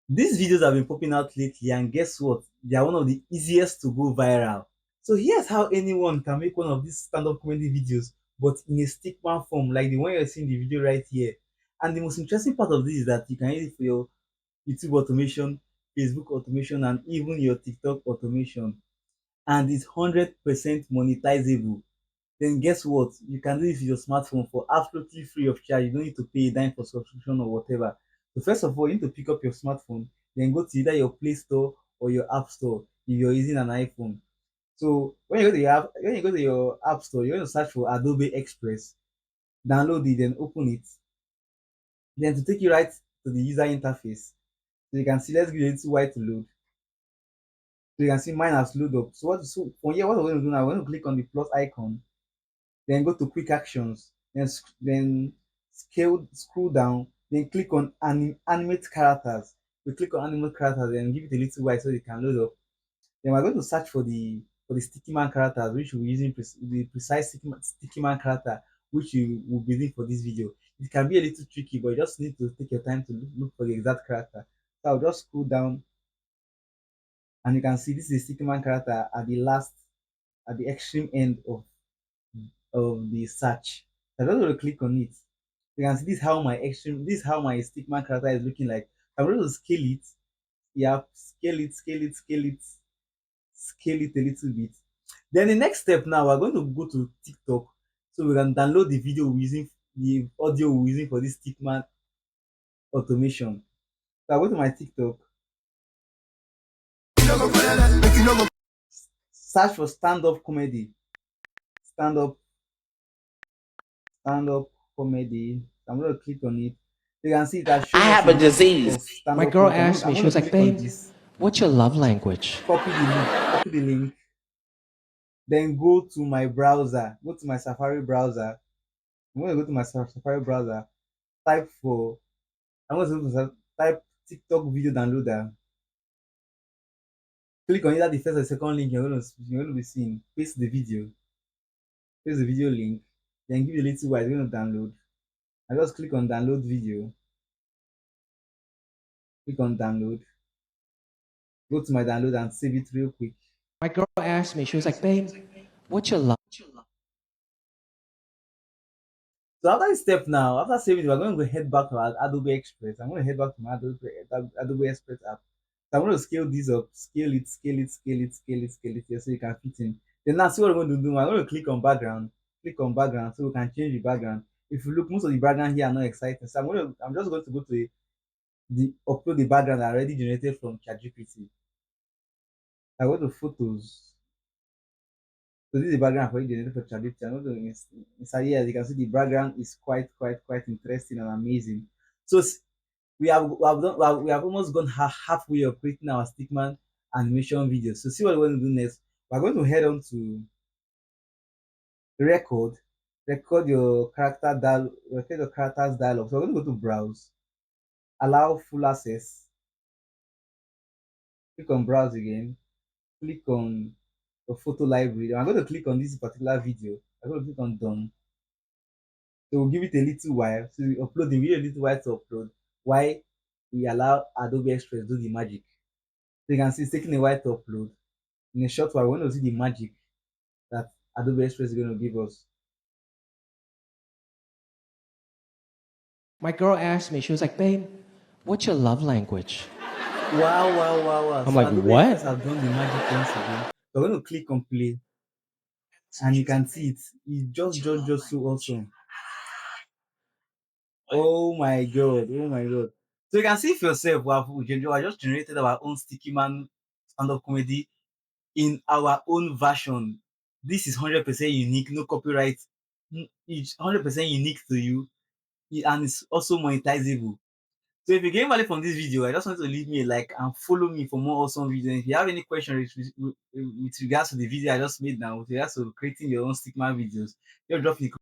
These videos have been popping out lately, and guess what? They are one of the easiest to go viral. So here's how anyone can make one of these stand-up comedy videos, but in a stickman form, like the one you're seeing the video right here. And the most interesting part of this is that you can use it for your YouTube automation, Facebook automation, and even your TikTok automation. And it's 100% monetizable. Then guess what? You can do it with your smartphone for absolutely free of charge. You don't need to pay a dime for subscription or whatever. So first of all, you need to pick up your smartphone, then go to either your Play Store or your App Store if you're using an iPhone. So when you go to your App Store, you're going to search for Adobe Express, download it, then open it. Then to take you right to the user interface. So you can see, let's give it a little while to load. So you can see mine has loaded up. So from here, what we're going to do now, we're going to click on the plus icon, then go to quick actions, then scroll down, then click on animate characters. We click on animate characters and give it a little while so it can load up. Then we're going to search for the sticky man characters, which we're using the precise sticky man character which you will be using for this video. It can be a little tricky, but you just need to take your time to look for the exact character. So I'll just scroll down, and you can see this is a sticky man character at the last, at the extreme end of the search. So I'm just going to click on it. You can see this is how my stickman character is looking like. I'm going to scale it. Yeah, scale it a little bit. Then the next step now, we're going to go to TikTok. So we can download the video we're using, the audio we're using for this stickman automation. So I go to my TikTok, search for stand-up comedy. Stand up, stand up comedy. So I'm going to click on it. You can see that I shows us have a a list disease. of My stand-up girl comedy. asked I'm me, she going was to like, click on babe, this, what's your love language? copy the link, then go to my browser, go to my Safari browser. I'm going to go to my Safari browser, type for, I'm going to go to type TikTok video downloader, click on either the first or second link you're going to be seeing, paste the video link, then give it a little while, it's going to download. I just click on download video, click on download, go to my download and save it real quick. My girl asked me, she was like, babe, what's your love? So after this step now, after saving it, we're going to head back to our Adobe Express. I'm going to head back to my Adobe Express app. So I'm going to scale this up, scale it here so you can fit in. Then now see what I'm going to do. I'm going to click on background so we can change the background. If you look, most of the background here are not exciting. So I'm just going to go to the upload the background already generated from ChatGPT. I go to photos. So this is the background for generated for ChatGPT. I'm going to inside here. As you can see, the background is quite interesting and amazing. So we have almost gone halfway of creating our Stickman animation video. So see what we're going to do next. We're going to head on to record, record your character's dialogue. So we're going to go to browse, allow full access, click on browse again, click on the photo library. I'm going to click on this particular video. I'm going to click on done. So we'll give it a little while. So we upload the video a little while to upload. Why we allow Adobe Express do the magic. So you can see it's taking a while to upload. In a short while, we're going to see the magic that Adobe Express is going to give us. My girl asked me, she was like, babe, what's your love language? Wow. I'm So like, Adobe Express what? has done the magic once again. We're going to click on play and you can see it. It's just so awesome. Oh my god. So you can see for yourself, we just generated our own Sticky Man stand-up comedy in our own version. This is 100% unique, no copyright. It's 100% unique to you, and it's also monetizable. So if you gain value from this video, I just want you to leave me a like and follow me for more awesome videos. If you have any questions with regards to the video I just made now, with regards to creating your own Stickman videos, just drop me